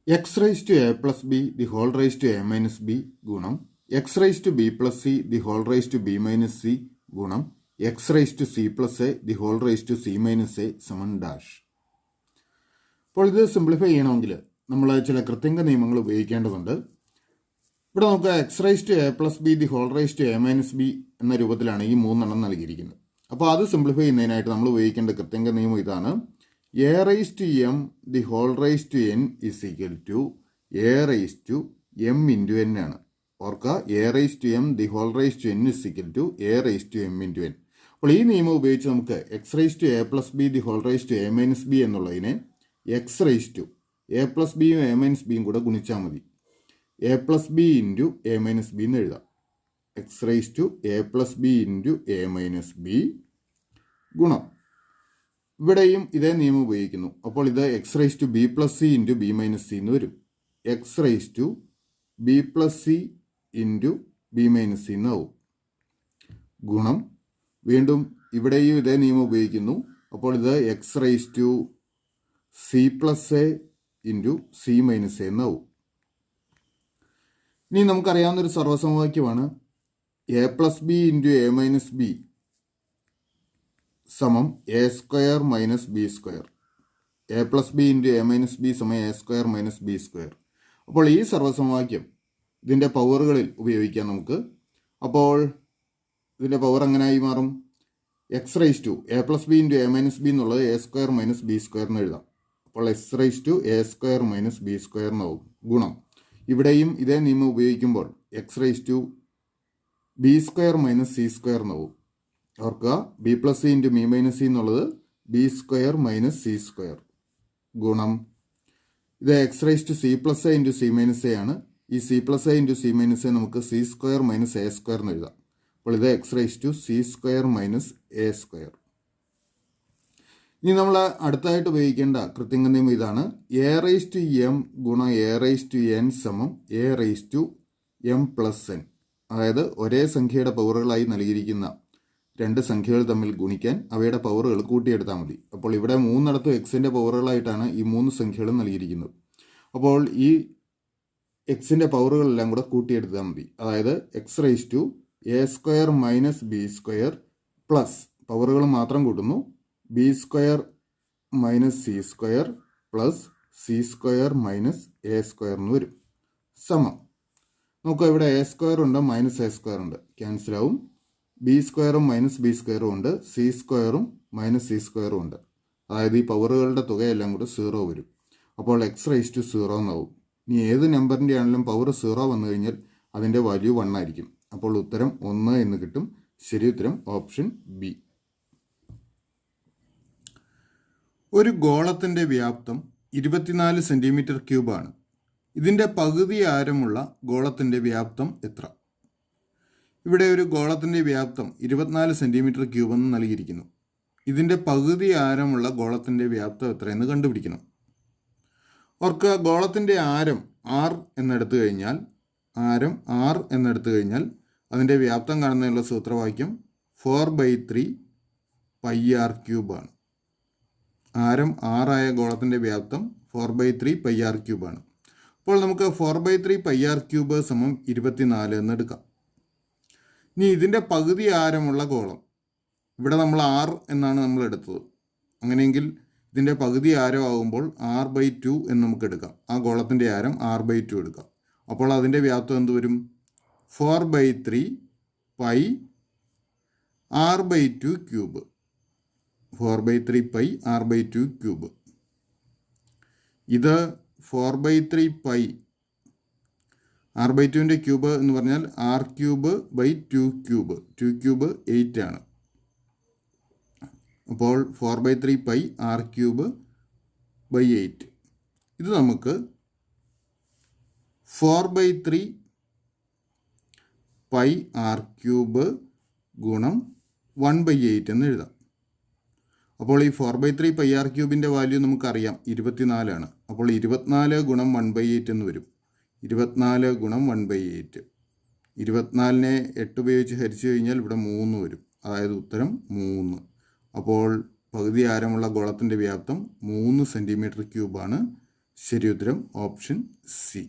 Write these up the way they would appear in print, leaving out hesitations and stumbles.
x raised to a plus b the whole raised to a minus b ഗുണം x raised to b plus c the whole raised to b minus c ഗുണം x raised to c plus a the whole raised to c minus a സമം dash. അപ്പോൾ ഇത് simplify ചെയ്യണമെങ്കിൽ നമ്മൾ ചില കൃത്യങ്ക നിയമങ്ങൾ ഉപയോഗിക്കേണ്ടതുണ്ട്. ഇവിടെ നമുക്ക് X raise to A plus B the whole raise to A minus b എന്ന രൂപത്തിലാണ് ഈ മൂന്നെണ്ണം നൽകിയിരിക്കുന്നത്. അപ്പോൾ അത് സിംപ്ലിഫൈ ചെയ്യുന്നതിനായിട്ട് നമ്മൾ ഉപയോഗിക്കേണ്ട കൃത്യങ്ക നിയമം ഇതാണ്. A raise to M the whole raise to N is equal to A raise to M into N ആണ്. ഓർക്കുക, A raise to M the whole raise to N is equal to A raise to M into N. അപ്പോൾ ഈ നിയമം ഉപയോഗിച്ച് നമുക്ക് X raise to A plus B the whole raise to A minus B എന്നുള്ളതിനെ X raise to A plus ബിയും A minus ബിയും കൂടെ ഗുണിച്ചാൽ മതി. A plus B into A minus b എന്ന് എഴുതാം. X raise to A plus B into A minus b ഗുണം ഇവിടെയും ഇതേ നിയമം ഉപയോഗിക്കുന്നു. അപ്പോൾ ഇത് X raise to b plus C into B minus c എന്ന് വരും. X raise to b plus C into B minus c എന്നാവും. ഗുണം വീണ്ടും ഇവിടെയും ഇതേ നിയമം ഉപയോഗിക്കുന്നു. അപ്പോൾ ഇത് X raise to C plus A into C minus A എന്നാവും. ഇനി നമുക്കറിയാവുന്നൊരു സർവ്വസമവാക്യമാണ് A plus B into A minus B സമം A square minus B square. A plus B into A minus B സമം A square minus B square. അപ്പോൾ ഈ സർവ്വസമവാക്യം ഇതിൻ്റെ പവറുകളിൽ ഉപയോഗിക്കാം നമുക്ക്. അപ്പോൾ ഇതിൻ്റെ പവർ എങ്ങനെയായി മാറും? X raise to A plus B into A minus B എന്നുള്ളത് A square minus B square എന്ന് എഴുതാം. അപ്പോൾ X raise to A square minus B square എന്നാവും. ഗുണം ഇവിടെയും ഇതേ നിയമം ഉപയോഗിക്കുമ്പോൾ X raise to B square minus C square എന്നാവും. ഓർക്കുക, B plus C into B minus C എന്നുള്ളത് B square minus C square ഗുണം ഇത് X raise to C plus A into C minus A ആണ്. ഈ C plus A into C minus A നമുക്ക് C square minus A square എന്ന് എഴുതാം. അപ്പോൾ ഇത് X raise to C square minus A square. ഇനി നമ്മൾ അടുത്തായിട്ട് ഉപയോഗിക്കേണ്ട കൃത്യങ്ക നിയമം ഇതാണ്. എ റൈസ് ടു എം ഗുണം എ റൈസ് ടു എൻ സമം A raise to M plus N. അതായത് ഒരേ സംഖ്യയുടെ പവറുകളായി നൽകിയിരിക്കുന്ന രണ്ട് സംഖ്യകൾ തമ്മിൽ ഗുണിക്കാൻ അവയുടെ പവറുകൾ കൂട്ടിയെടുത്താൽ മതി. അപ്പോൾ ഇവിടെ മൂന്നിടത്തും എക്സിൻ്റെ പവറുകളായിട്ടാണ് ഈ മൂന്ന് സംഖ്യകളും നൽകിയിരിക്കുന്നത്. അപ്പോൾ ഈ എക്സിൻ്റെ പവറുകളെല്ലാം കൂടെ കൂട്ടിയെടുത്താൽ മതി. അതായത് X raise to A square minus B square plus പവറുകൾ മാത്രം കൂട്ടുന്നു B square minus C square plus C square minus A square എന്ന് വരും. സമം നമുക്ക് ഇവിടെ എ സ്ക്വയർ ഉണ്ട്, മൈനസ് എ സ്ക്വയർ ഉണ്ട്, ക്യാൻസലാവും. ബി സ്ക്വയറും മൈനസ് ബി സ്ക്വയറും ഉണ്ട്, സി സ്ക്വയറും മൈനസ് സി സ്ക്വയറും ഉണ്ട്. അതായത് ഈ പവറുകളുടെ തുകയെല്ലാം കൂടെ 0 വരും. അപ്പോൾ എക്സ് റൈസ് ടു 0 എന്നാവും. ഇനി ഏത് നമ്പറിൻ്റെ ആണെങ്കിലും പവർ 0 വന്നു കഴിഞ്ഞാൽ അതിൻ്റെ വാല്യൂ 1 ആയിരിക്കും. അപ്പോൾ ഉത്തരം 1 എന്ന് കിട്ടും. ശരി ഉത്തരം ഓപ്ഷൻ ബി. ഒരു ഗോളത്തിൻ്റെ വ്യാപ്തം 24 സെൻറ്റിമീറ്റർ ക്യൂബാണ്. ഇതിൻ്റെ പകുതി ആരമുള്ള ഗോളത്തിൻ്റെ വ്യാപ്തം എത്ര? ഇവിടെ ഒരു ഗോളത്തിൻ്റെ വ്യാപ്തം 24 സെൻറ്റിമീറ്റർ ക്യൂബ് എന്ന് നൽകിയിരിക്കുന്നു. ഇതിൻ്റെ പകുതി ആരമുള്ള ഗോളത്തിൻ്റെ വ്യാപ്തം എത്രയെന്ന് കണ്ടുപിടിക്കണം. ഓർക്കുക, ഗോളത്തിൻ്റെ ആരം ആർ എന്നെടുത്തു കഴിഞ്ഞാൽ അതിൻ്റെ വ്യാപ്തം കാണുന്നതിനുള്ള സൂത്രവാക്യം 4/3 പൈ ആർ ക്യൂബാണ്. ആരം 6 ആയ ഗോളത്തിൻ്റെ വ്യാപ്തം 4/3 പൈ ആർ ക്യൂബാണ്. അപ്പോൾ നമുക്ക് 4/3 പൈ ആർ ക്യൂബ് സമം 24 എന്നെടുക്കാം. ഇനി ഇതിൻ്റെ പകുതി ആരമുള്ള ഗോളം, ഇവിടെ നമ്മൾ ആർ എന്നാണ് നമ്മൾ എടുത്തത്. അങ്ങനെയെങ്കിൽ ഇതിൻ്റെ പകുതി ആരം ആകുമ്പോൾ r/2 എന്ന് നമുക്ക് എടുക്കാം. ആ ഗോളത്തിൻ്റെ ആരം r/2 എടുക്കാം. അപ്പോൾ അതിൻ്റെ വ്യാപ്തം എന്ത് വരും? 4/3 pi r/2 cube. 4/3 pi r/2 cube. ഇത് 4/3 പൈ r/2ൻ്റെ ക്യൂബ് എന്ന് പറഞ്ഞാൽ r cube by 2 cube. 2 cube 8 ആണ്. അപ്പോൾ 4/3 പൈ r ക്യൂബ് ബൈ 8. ഇത് നമുക്ക് 4/3 പൈ r ക്യൂബ് ഗുണം 1/8 എന്ന് എഴുതാം. അപ്പോൾ ഈ 4/3 പൈ ആർ ക്യൂബിൻ്റെ വാല്യൂ നമുക്കറിയാം 24 ആണ്. അപ്പോൾ 24 ഗുണം 1/8 എന്ന് വരും. 24 ഗുണം 1/8. 24നെ 8 ഉപയോഗിച്ച് ഹരിച്ചു കഴിഞ്ഞാൽ ഇവിടെ 3 വരും. അതായത് ഉത്തരം 3. അപ്പോൾ പകുതി ആരമുള്ള ഗോളത്തിൻ്റെ വ്യാപ്തം 3 സെൻറ്റിമീറ്റർ ക്യൂബാണ്. ശരിയുത്തരം ഓപ്ഷൻ സി.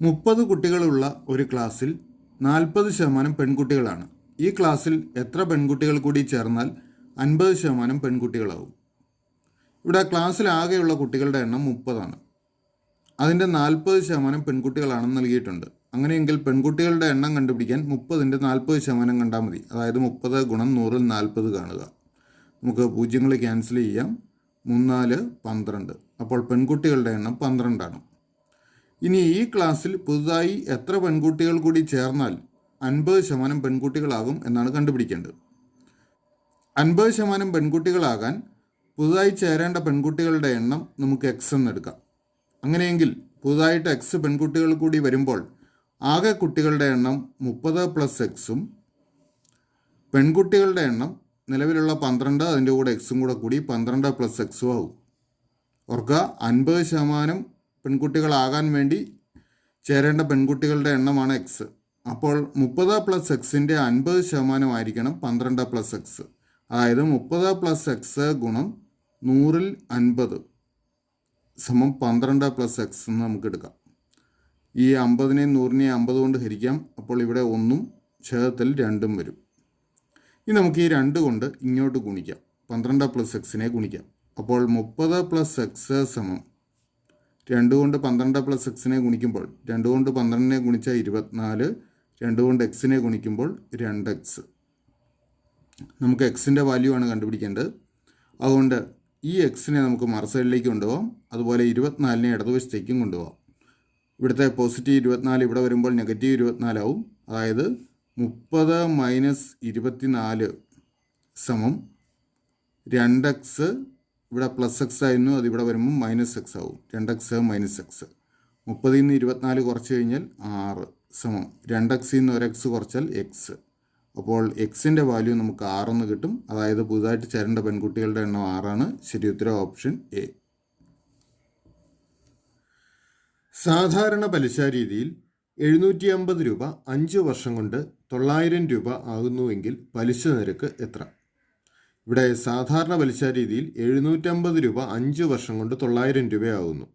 30 കുട്ടികളുള്ള ഒരു ക്ലാസ്സിൽ 40% പെൺകുട്ടികളാണ്. ഈ ക്ലാസ്സിൽ എത്ര പെൺകുട്ടികൾ കൂടി ചേർന്നാൽ 50% പെൺകുട്ടികളാവും? ഇവിടെ ക്ലാസ്സിൽ ആകെയുള്ള കുട്ടികളുടെ എണ്ണം 30 അതിൻ്റെ 40% പെൺകുട്ടികളാണെന്ന് നൽകിയിട്ടുണ്ട്. അങ്ങനെയെങ്കിൽ പെൺകുട്ടികളുടെ എണ്ണം കണ്ടുപിടിക്കാൻ 30ൻ്റെ 40% കണ്ടാൽ മതി. അതായത് 30 ഗുണം 100ൽ 40 കാണുക. നമുക്ക് പൂജ്യങ്ങൾ ക്യാൻസൽ ചെയ്യാം. 3 4 12. അപ്പോൾ പെൺകുട്ടികളുടെ എണ്ണം 12. ഇനി ഈ ക്ലാസ്സിൽ പുതുതായി എത്ര പെൺകുട്ടികൾ കൂടി ചേർന്നാൽ 50% പെൺകുട്ടികളാകും എന്നാണ് കണ്ടുപിടിക്കേണ്ടത്. 50% പെൺകുട്ടികളാകാൻ പുതുതായി ചേരേണ്ട പെൺകുട്ടികളുടെ എണ്ണം നമുക്ക് എക്സ് എന്നെടുക്കാം. അങ്ങനെയെങ്കിൽ പുതുതായിട്ട് എക്സ് പെൺകുട്ടികൾ കൂടി വരുമ്പോൾ ആകെ കുട്ടികളുടെ എണ്ണം 30 + എക്സും പെൺകുട്ടികളുടെ എണ്ണം നിലവിലുള്ള 12 അതിൻ്റെ കൂടെ എക്സും കൂടി 12 + എക്സും ആവും. ഓർക്കുക, 50% പെൺകുട്ടികളാകാൻ വേണ്ടി ചേരേണ്ട പെൺകുട്ടികളുടെ എണ്ണമാണ് എക്സ്. അപ്പോൾ 30 + എക്സിൻ്റെ 50% ആയിരിക്കണം 12 + എക്സ്. അതായത് 30 + എക്സ് ഗുണം 100ൽ 50 സമം 12 + എക്സ് എന്ന് നമുക്ക് എടുക്കാം. ഈ 50നെയും 100നെയും 50 കൊണ്ട് ഹരിക്കാം. അപ്പോൾ ഇവിടെ 1ഉം ഛേദത്തിൽ 2ഉം വരും. ഇനി നമുക്ക് ഈ 2 കൊണ്ട് ഇങ്ങോട്ട് ഗുണിക്കാം. 12 + എക്സിനെ ഗുണിക്കാം. അപ്പോൾ 30 + എക്സ് സമം 2 കൊണ്ട് 12 + എക്സിനെ ഗുണിക്കുമ്പോൾ 2 കൊണ്ട് 12നെ ഗുണിച്ചാൽ 24, 2 കൊണ്ട് എക്സിനെ ഗുണിക്കുമ്പോൾ 2x. നമുക്ക് എക്സിൻ്റെ വാല്യൂ ആണ് കണ്ടുപിടിക്കേണ്ടത്. അതുകൊണ്ട് ഈ എക്സിനെ നമുക്ക് മറുസൈഡിലേക്ക് കൊണ്ടുപോകാം. അതുപോലെ 24നെ ഇടതുവശത്തേക്കും കൊണ്ടുപോകാം. ഇവിടുത്തെ പോസിറ്റീവ് 24 ഇവിടെ വരുമ്പോൾ നെഗറ്റീവ് 24 ആവും. അതായത് 30 - 24 സമം 2x. ഇവിടെ +x ആയിരുന്നു, അത് ഇവിടെ വരുമ്പോൾ -x ആവും. 2x - x. 30ൽ നിന്ന് 24 കുറച്ച് കഴിഞ്ഞാൽ 6 സമം 2xൽ നിന്ന് 1x കുറച്ചാൽ x. അപ്പോൾ എക്സിൻ്റെ വാല്യൂ നമുക്ക് 6 എന്ന് കിട്ടും. അതായത് പുതുതായിട്ട് ചേരേണ്ട പെൺകുട്ടികളുടെ എണ്ണം 6. ശരിയുത്തരം ഓപ്ഷൻ എ. സാധാരണ പലിശ രീതിയിൽ 750 രൂപ 5 വർഷം കൊണ്ട് 900 രൂപ ആകുന്നുവെങ്കിൽ പലിശ നിരക്ക് എത്ര? ഇവിടെ സാധാരണ പലിശ രീതിയിൽ 750 രൂപ 5 വർഷം കൊണ്ട് 900 രൂപയാകുന്നു.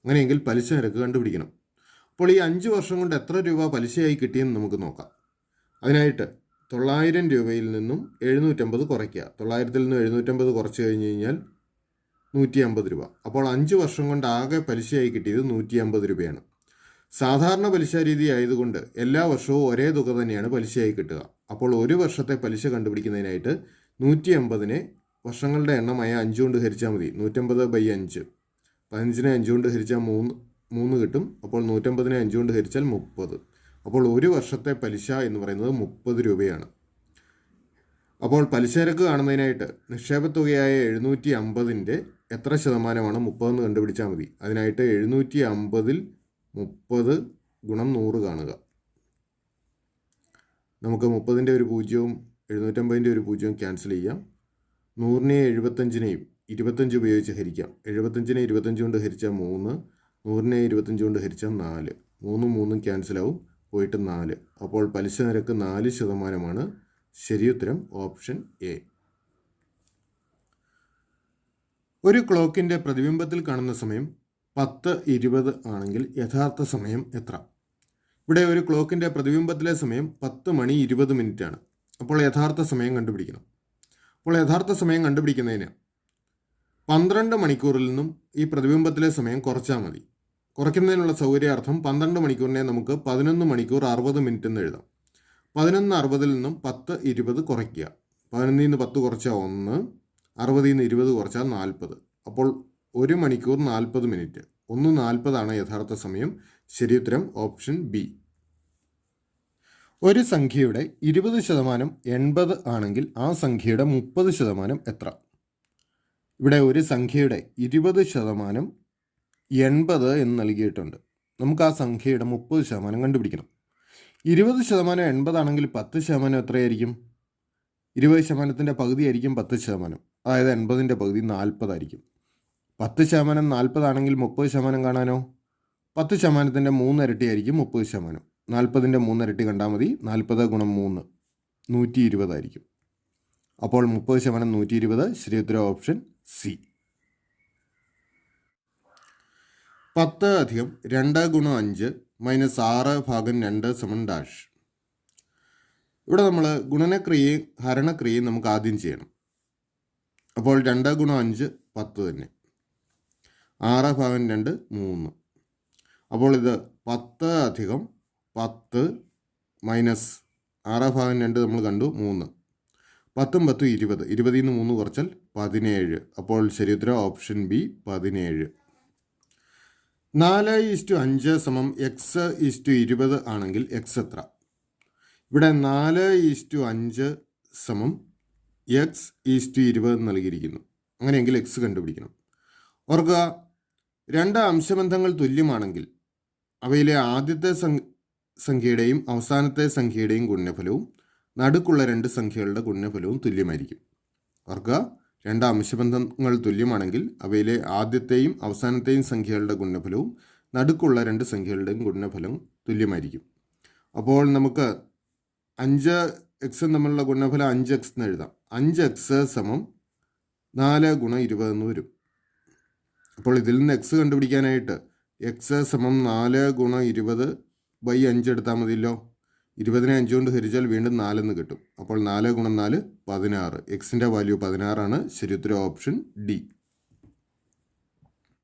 അങ്ങനെയെങ്കിൽ പലിശ നിരക്ക് കണ്ടുപിടിക്കണം. അപ്പോൾ ഈ 5 വർഷം കൊണ്ട് എത്ര രൂപ പലിശയായി കിട്ടിയെന്ന് നമുക്ക് നോക്കാം. അതിനായിട്ട് 900 രൂപയിൽ നിന്നും 750 കുറയ്ക്കുക. 900ൽ നിന്ന് 750 കുറച്ച് കഴിഞ്ഞ് കഴിഞ്ഞാൽ 150 രൂപ. അപ്പോൾ 5 വർഷം കൊണ്ട് ആകെ പലിശയായി കിട്ടിയത് 150 രൂപയാണ്. സാധാരണ പലിശ രീതി ആയതുകൊണ്ട് എല്ലാ വർഷവും ഒരേ തുക തന്നെയാണ് പലിശയായി കിട്ടുക. അപ്പോൾ ഒരു വർഷത്തെ പലിശ കണ്ടുപിടിക്കുന്നതിനായിട്ട് 150നെ വർഷങ്ങളുടെ എണ്ണമായ 5 കൊണ്ട് ഹരിച്ചാൽ മതി. 150/5. 15നെ 5 കൊണ്ട് ഹരിച്ചാൽ 3 കിട്ടും. അപ്പോൾ 150നെ 5 കൊണ്ട് ഹരിച്ചാൽ 30. അപ്പോൾ ഒരു വർഷത്തെ പലിശ എന്ന് പറയുന്നത് 30 രൂപയാണ്. അപ്പോൾ പലിശ നിരക്ക് കാണുന്നതിനായിട്ട് നിക്ഷേപത്തുകയായ 750ൻ്റെ എത്ര ശതമാനമാണ് 30 എന്ന് കണ്ടുപിടിച്ചാൽ മതി. അതിനായിട്ട് 750ൽ 30 ഗുണം 100 കാണുക. നമുക്ക് 30ൻ്റെ ഒരു 0വും 750ൻ്റെ ഒരു 0വും ക്യാൻസൽ ചെയ്യാം. 100നെയും 75നെയും 25 ഉപയോഗിച്ച് ഹരിക്കാം. 75നെ 25 കൊണ്ട് ഹരിച്ചാൽ 3, 100നെ 25 കൊണ്ട് ഹരിച്ചാൽ 4. 3ഉം 3ഉം ക്യാൻസലാവും, പോയിട്ട് 4. അപ്പോൾ പലിശ നിരക്ക് 4%. ശരിയുത്തരം ഓപ്ഷൻ എ. ഒരു ക്ലോക്കിൻ്റെ പ്രതിബിംബത്തിൽ കാണുന്ന സമയം 10:20 ആണെങ്കിൽ യഥാർത്ഥ സമയം എത്ര? ഇവിടെ ഒരു ക്ലോക്കിൻ്റെ പ്രതിബിംബത്തിലെ സമയം 10:20 ആണ്. അപ്പോൾ യഥാർത്ഥ സമയം കണ്ടുപിടിക്കണം. അപ്പോൾ യഥാർത്ഥ സമയം കണ്ടുപിടിക്കുന്നതിന് 12 മണിക്കൂറിൽ നിന്നും ഈ പ്രതിബിംബത്തിലെ സമയം കുറച്ചാൽ മതി. കുറയ്ക്കുന്നതിനുള്ള സൗകര്യാർത്ഥം 12 മണിക്കൂറിനെ നമുക്ക് 11 മണിക്കൂർ 60 മിനിറ്റ് എന്ന് എഴുതാം. 11:60ൽ നിന്നും 10:20 കുറയ്ക്കുക. 11ൽ നിന്ന് 10 കുറച്ചാൽ 1, 60ൽ നിന്ന് 20 കുറച്ചാൽ 40. അപ്പോൾ 1 മണിക്കൂർ 40 മിനിറ്റ്. 1:40 യഥാർത്ഥ സമയം. ശരിയുത്തരം ഓപ്ഷൻ ബി. ഒരു സംഖ്യയുടെ 20% 80 ആണെങ്കിൽ ആ സംഖ്യയുടെ 30% എത്ര? ഇവിടെ ഒരു സംഖ്യയുടെ 20% 80 എന്ന് നൽകിയിട്ടുണ്ട്. നമുക്ക് ആ സംഖ്യയുടെ 30% കണ്ടുപിടിക്കണം. 20% 80 ആണെങ്കിൽ 10% എത്രയായിരിക്കും? 20%ൻ്റെ പകുതി ആയിരിക്കും 10%. അതായത് 80ൻ്റെ പകുതി 40 ആയിരിക്കും. 10% 40 ആണെങ്കിൽ 30% കാണാനോ? 10%ൻ്റെ 3 ഇരട്ടി ആയിരിക്കും 30%. 40ൻ്റെ 3 ഇരട്ടി കണ്ടാൽ മതി. 40 ഗുണം 3 120 ആയിരിക്കും. അപ്പോൾ 30% 120. ശരിയുത്തരം ഓപ്ഷൻ സി. 10 അധികം 2 ഗുണം 5 മൈനസ് 6 ഭാഗം 2 സമം ഡാഷ്. ഇവിടെ നമ്മൾ ഗുണനക്രിയയും ഹരണക്രിയയും നമുക്ക് ആദ്യം ചെയ്യണം. അപ്പോൾ 2 ഗുണം 5 10 തന്നെ. 6 ഭാഗം 2 3. അപ്പോൾ ഇത് 10 അധികം 10 മൈനസ് 6 ഭാഗം 2 നമ്മൾ കണ്ടു 3. 10 10 20. 20 നിന്ന് 3 കുറച്ചാൽ 17. അപ്പോൾ ശരി ഉത്തരം ഓപ്ഷൻ ബി 17. 4:5 സമം x:20 ആണെങ്കിൽ x എത്ര? ഇവിടെ 4:5 സമം x:20 നൽകിയിരിക്കുന്നു. അങ്ങനെയെങ്കിൽ x കണ്ടുപിടിക്കണം. ഓർക്കുക, രണ്ട് അംശബന്ധങ്ങൾ തുല്യമാണെങ്കിൽ അവയിലെ ആദ്യത്തെ സംഖ്യയുടെയും അവസാനത്തെ സംഖ്യയുടെയും ഗുണനഫലവും നടുക്കുള്ള രണ്ട് സംഖ്യകളുടെ ഗുണനഫലവും തുല്യമായിരിക്കും. ഓർക്കുക, രണ്ട് അംശബന്ധങ്ങൾ തുല്യമാണെങ്കിൽ അവയിലെ ആദ്യത്തെയും അവസാനത്തെയും സംഖ്യകളുടെ ഗുണനഫലവും നടുക്കുള്ള രണ്ട് സംഖ്യകളുടെയും ഗുണനഫലവും തുല്യമായിരിക്കും. അപ്പോൾ നമുക്ക് 5x തമ്മിലുള്ള ഗുണനഫലം 5x എന്ന് എഴുതാം. 5x സമം 4 ഗുണം 20 എന്ന് വരും. അപ്പോൾ ഇതിൽ നിന്ന് x കണ്ടുപിടിക്കാനായിട്ട് x സമം 4 ഗുണം 20 ബൈ 5 എടുത്താൽ മതിയല്ലോ. 20നെ 5 കൊണ്ട് ഹരിച്ചാൽ വീണ്ടും 4 എന്ന് കിട്ടും. അപ്പോൾ 4 ഗുണം 4 16. എക്സിൻ്റെ വാല്യൂ 16 ആണ്. ശരി ഉത്തരം ഓപ്ഷൻ ഡി.